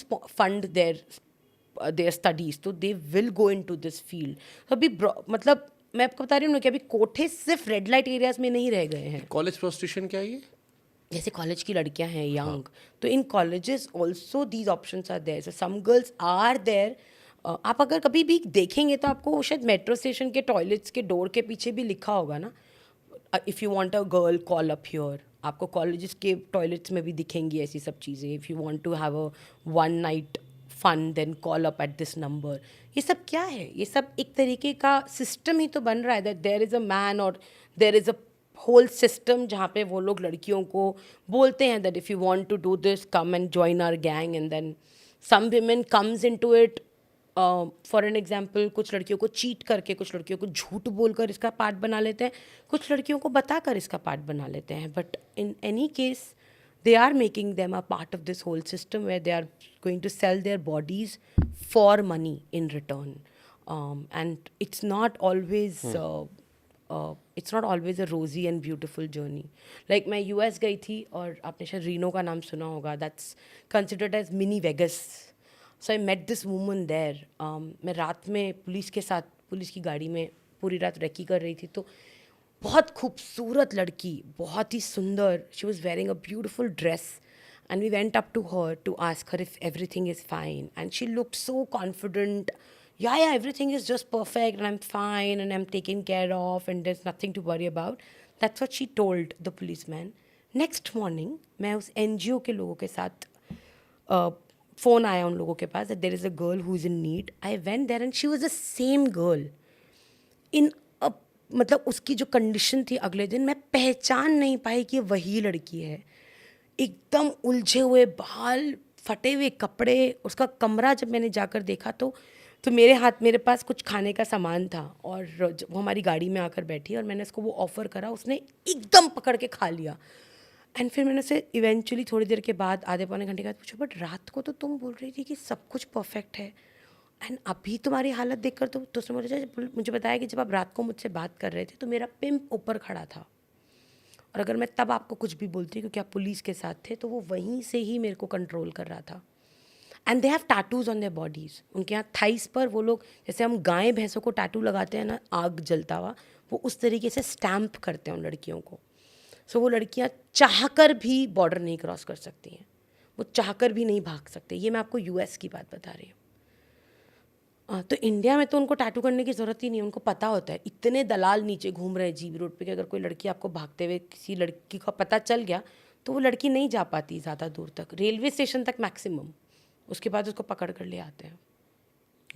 To fund their studies, तो they will go into this field. तो अभी मतलब मैं आपको बता रही हूँ ना कि अभी कोठे सिर्फ रेड लाइट एरियाज में नहीं रह गए हैं. कॉलेज प्रोस्टिट्यूशन क्या है ये? जैसे कॉलेज की लड़कियां हैं यंग, तो in colleges also these options are there. So some girls are there. आप अगर कभी भी देखेंगे तो आपको शायद मेट्रो स्टेशन के टॉयलेट्स के डोर के पीछे भी लिखा होगा ना, if you want a girl call up here. आपको कॉलेजेस के टॉयलेट्स में भी दिखेंगी ऐसी सब चीज़ें. If you want to have a one night fun then call up at this number. ये सब क्या है? ये सब एक तरीके का सिस्टम ही तो बन रहा है that there is a man और there is a whole system जहाँ पे वो लोग लड़कियों को बोलते हैं that if you want to do this come and join our gang. And then some women comes into it. For an example, कुछ लड़कियों को चीट करके, कुछ लड़कियों को झूठ बोलकर इसका पार्ट बना लेते हैं, कुछ लड़कियों को बताकर इसका पार्ट बना लेते हैं. But in any case they are making them a part of this whole system where they are going to sell their bodies for money in return. And it's not always a rosy and beautiful journey. Like मैं US गई थी और आपने शायद Reno का नाम सुना होगा. That's considered as mini Vegas. So I met this woman there. मैं रात में पुलिस के साथ, पुलिस की गाड़ी में पूरी रात रेकी कर रही थी. तो बहुत खूबसूरत लड़की, बहुत ही सुंदर. She was wearing a beautiful dress and we went up to her to ask her if everything is fine. And she looked so confident. Yeah, everything is just perfect and I'm fine and I'm taken care of and there's nothing to worry about. That's what she told the policeman. Next morning, मैं उस NGO के लोगों के साथ, phone आया उन लोगों के पास that there is a girl who is in need. I went there and she was the same girl. इन मतलब उसकी जो कंडीशन थी अगले दिन, मैं पहचान नहीं पाई कि वही लड़की है. एकदम उलझे हुए बाल, फटे हुए कपड़े. उसका कमरा जब मैंने जाकर देखा तो मेरे पास कुछ खाने का सामान था और वो हमारी गाड़ी में आकर बैठी और मैंने उसको वो ऑफ़र करा. उसने एकदम पकड़ के खा लिया. एंड फिर मैंने उसे इवेंचुअली थोड़ी देर के बाद, आधे पौने घंटे के बाद पूछा, बट रात को तो तुम बोल रही थी कि सब कुछ परफेक्ट है एंड अभी तुम्हारी हालत देखकर तो उसने मुझे बताया कि जब आप रात को मुझसे बात कर रहे थे तो मेरा पिम्प ऊपर खड़ा था और अगर मैं तब आपको कुछ भी बोलती क्योंकि आप पुलिस के साथ थे तो वो वहीं से ही मेरे को कंट्रोल कर रहा था. And they have tattoos on their bodies. उनके यहाँ थाइस पर वो लोग, जैसे हम गाय भैंसों को टैटू लगाते हैं ना, आग जलता हुआ, वो उस तरीके से स्टैम्प करते हैं उन लड़कियों को. सो वो लड़कियाँ चाहकर भी बॉर्डर नहीं क्रॉस कर सकती हैं, वो चाहकर भी नहीं भाग सकते. ये मैं आपको US की बात बता रही हूँ. तो इंडिया में तो उनको टैटू करने की ज़रूरत ही नहीं है. उनको पता होता है, इतने दलाल नीचे घूम रहे हैं जीबी रोड पे कि अगर कोई लड़की आपको भागते हुए किसी लड़की का पता चल गया तो वो लड़की नहीं जा पाती ज़्यादा दूर तक, रेलवे स्टेशन तक मैक्सिमम. उसके बाद उसको पकड़ कर ले आते हैं.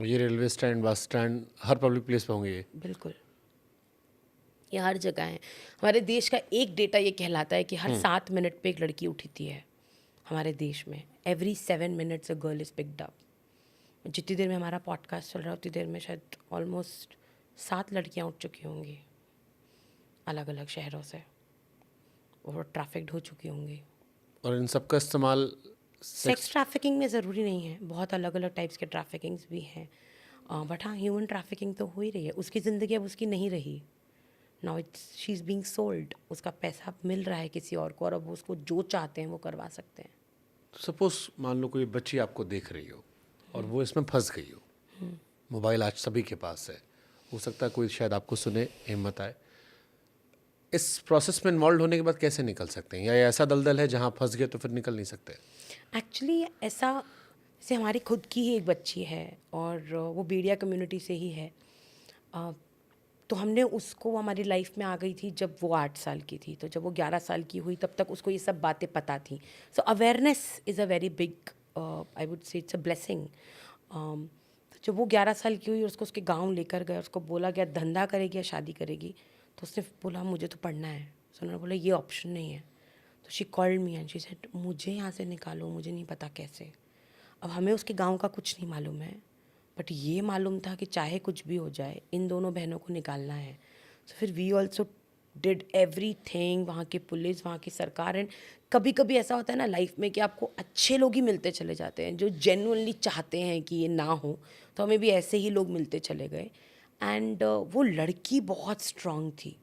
ये रेलवे स्टैंड, बस स्टैंड, हर पब्लिक प्लेस पे होंगे ये? बिल्कुल, ये हर जगह है. हमारे देश का एक डेटा ये कहलाता है कि हर 7 मिनट पे एक लड़की उठती है हमारे देश में. Every 7 minutes a girl is picked up. जितनी देर में हमारा पॉडकास्ट चल रहा है उतनी देर में शायद ऑलमोस्ट 7 लड़कियां उठ चुकी होंगी अलग अलग शहरों से और ट्रैफिक्ड हो चुकी होंगी. और इन सब का इस्तेमाल सेक्स ट्रैफिकिंग में ज़रूरी नहीं है, बहुत अलग अलग टाइप्स के ट्रैफिकिंग्स भी हैं. बट हाँ, ह्यूमन ट्रैफिकिंग तो हो ही रही है. उसकी ज़िंदगी अब उसकी नहीं रही. Now it's she is being sold. उसका पैसा मिल रहा है किसी और को और अब वो उसको जो चाहते हैं वो करवा सकते हैं. सपोज मान लो कोई बच्ची आपको देख रही हो और वो इसमें फंस गई हो. मोबाइल आज सभी के पास है, हो सकता है कोई शायद आपको सुने, हिम्मत आए. इस प्रोसेस में इन्वॉल्व होने के बाद कैसे निकल सकते हैं, या ये ऐसा दलदल है जहाँ फंस गए तो फिर निकल नहीं सकते? एक्चुअली ऐसा, जैसे हमारी खुद की ही एक बच्ची है और वो बेड़िया कम्युनिटी से ही है. तो हमने उसको, हमारी लाइफ में आ गई थी जब वो 8 साल की थी. तो जब वो 11 साल की हुई तब तक उसको ये सब बातें पता थी. So awareness is a very big, I would say it's a blessing. तो जब वो 11 साल की हुई और उसको उसके गांव लेकर गए, उसको बोला गया धंधा करेगी या शादी करेगी, तो उसने बोला मुझे तो पढ़ना है. सो उन्होंने बोला ये ऑप्शन नहीं है. तो she called me and she said मुझे यहाँ से निकालो, मुझे नहीं पता कैसे. अब हमें उसके गांव का कुछ नहीं मालूम है, बट ये मालूम था कि चाहे कुछ भी हो जाए इन दोनों बहनों को निकालना है. तो फिर वी ऑल्सो डिड एवरीथिंग. वहाँ की पुलिस, वहाँ की सरकार. एंड कभी कभी ऐसा होता है ना लाइफ में कि आपको अच्छे लोग ही मिलते चले जाते हैं जो जेन्युइनली चाहते हैं कि ये ना हो. तो हमें भी ऐसे ही लोग मिलते चले गए. एंड वो लड़की बहुत स्ट्रांग थी.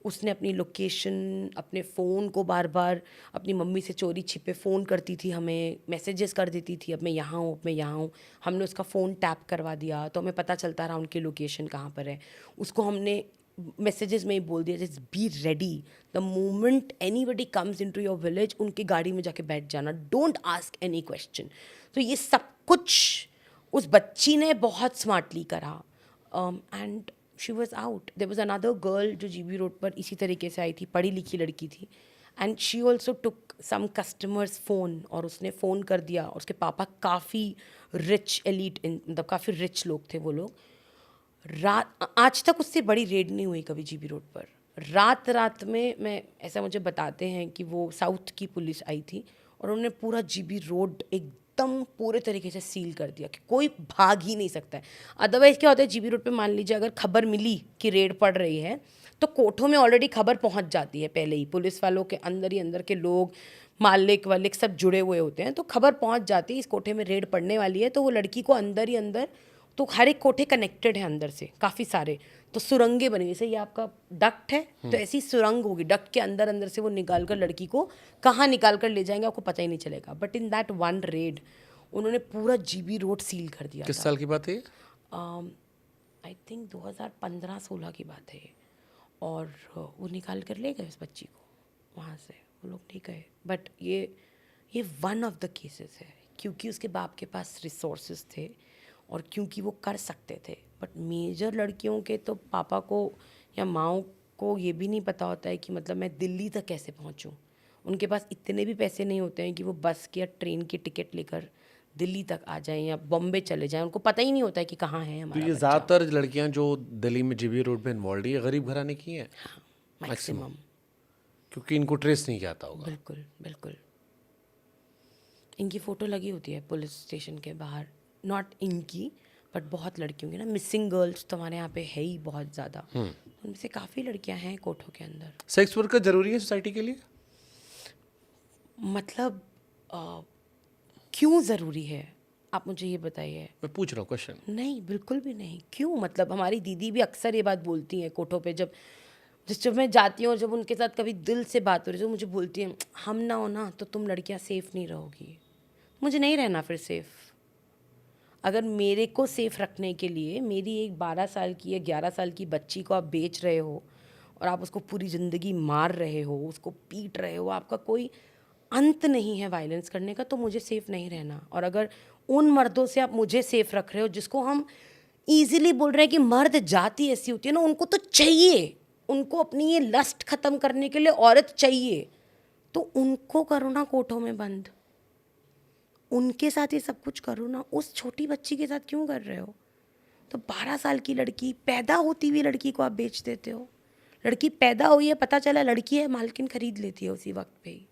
उसने अपनी लोकेशन, अपने फ़ोन को बार बार अपनी मम्मी से चोरी छिपे फ़ोन करती थी, हमें मैसेजेस कर देती थी, अब मैं यहाँ हूँ, अब मैं यहाँ हूँ। हमने उसका फ़ोन टैप करवा दिया तो हमें पता चलता रहा उनकी लोकेशन कहाँ पर है। उसको हमने मैसेजेस में ही बोल दिया, just be ready, the moment anybody comes into your village उनकी गाड़ी में जाके बैठ जाना, डोंट आस्क एनी क्वेश्चन। तो ये सब कुछ उस बच्ची ने बहुत स्मार्टली करा and she was out. There was another girl जो जीबी रोड पर इसी तरीके से आई थी, पढ़ी लिखी लड़की थी, and she also took some customers phone, और उसने फ़ोन कर दिया। और उसके पापा काफ़ी रिच एलीट, मतलब काफ़ी रिच लोग थे वो लोग। रात, आज तक उससे बड़ी रेड नहीं हुई कभी जीबी रोड पर। रात रात में, मैं ऐसा मुझे बताते हैं कि वो साउथ की पुलिस आई थी और उन्होंने पूरा जीबी रोड एकदम पूरे तरीके से सील कर दिया कि कोई भाग ही नहीं सकता है। अदरवाइज़ क्या होता है, जीबी रोड पे मान लीजिए अगर खबर मिली कि रेड पड़ रही है तो कोठों में ऑलरेडी खबर पहुंच जाती है पहले ही, पुलिस वालों के अंदर ही अंदर के लोग, मालिक वालिक सब जुड़े हुए होते हैं, तो खबर पहुंच जाती है इस कोठे में रेड पड़ने वाली है। तो वो लड़की को अंदर ही अंदर, तो हर एक कोठे कनेक्टेड है अंदर से काफ़ी सारे, तो सुरंगें बनी, जैसे ये आपका डक्ट है तो ऐसी सुरंग होगी, डक्ट के अंदर अंदर से वो निकाल कर लड़की को कहाँ निकाल कर ले जाएंगे आपको पता ही नहीं चलेगा। But in that one red उन्होंने पूरा जीबी रोड सील कर दिया किस था। साल की बात है ये? आई थिंक 2015-16 की बात है ये। और वो निकाल कर ले गए उस बच्ची को वहाँ से, वो लोग नहीं गए। बट ये वन ऑफ द केसेस है, क्योंकि उसके बाप के पास रिसोर्सेज थे और क्योंकि वो कर सकते थे। बट मेजर लड़कियों के तो पापा को या माओ को ये भी नहीं पता होता है कि मतलब मैं दिल्ली तक कैसे पहुँचूँ। उनके पास इतने भी पैसे नहीं होते हैं कि वो बस की या ट्रेन की टिकट लेकर दिल्ली तक आ जाएं या बॉम्बे चले जाएं। उनको पता ही नहीं होता है कि कहाँ है तो हमारा ये बच्चा। ज़्यादातर लड़कियां जो दिल्ली में जीबी रोड पे इन्वॉल्व है, ये गरीब घराने की हैं, मैक्सिमम। क्योंकि इनको ट्रेस नहीं किया आता होगा। बिल्कुल बिल्कुल। इनकी फ़ोटो लगी होती है पुलिस स्टेशन के बाहर, नॉट इनकी बट बहुत लड़कियों की ना। मिसिंग गर्ल्स तो हमारे यहाँ पे है ही बहुत ज़्यादा, उनमें से काफ़ी लड़कियाँ हैं कोठों के अंदर। सेक्स वर्कर जरूरी है सोसाइटी के लिए? मतलब क्यों ज़रूरी है, आप मुझे ये बताइए। मैं पूछ रहा हूँ क्वेश्चन। नहीं, बिल्कुल भी नहीं। क्यों, मतलब हमारी दीदी भी अक्सर ये बात बोलती हैं कोठों पे, जब मैं जाती हूँ और जब उनके साथ कभी दिल से बात हो रही है तो मुझे बोलती हैं, हम ना हो ना तो तुम लड़कियाँ सेफ़ नहीं रहोगी। मुझे नहीं रहना फिर सेफ़। अगर मेरे को सेफ़ रखने के लिए मेरी एक 12 साल की या 11 साल की बच्ची को आप बेच रहे हो और आप उसको पूरी ज़िंदगी मार रहे हो, उसको पीट रहे हो, आपका कोई अंत नहीं है वायलेंस करने का, तो मुझे सेफ़ नहीं रहना। और अगर उन मर्दों से आप मुझे सेफ़ रख रहे हो जिसको हम ईज़िली बोल रहे हैं कि मर्द जाति ऐसी होती है ना, उनको तो चाहिए, उनको अपनी ये लस्ट ख़त्म करने के लिए औरत चाहिए, तो उनको करो ना कोठों में बंद, उनके साथ ये सब कुछ करो ना। उस छोटी बच्ची के साथ क्यों कर रहे हो? तो 12 साल की लड़की, पैदा होती हुई लड़की को आप बेच देते हो। लड़की पैदा हुई है, पता चला लड़की है, मालकिन खरीद लेती है उसी वक्त पे ही।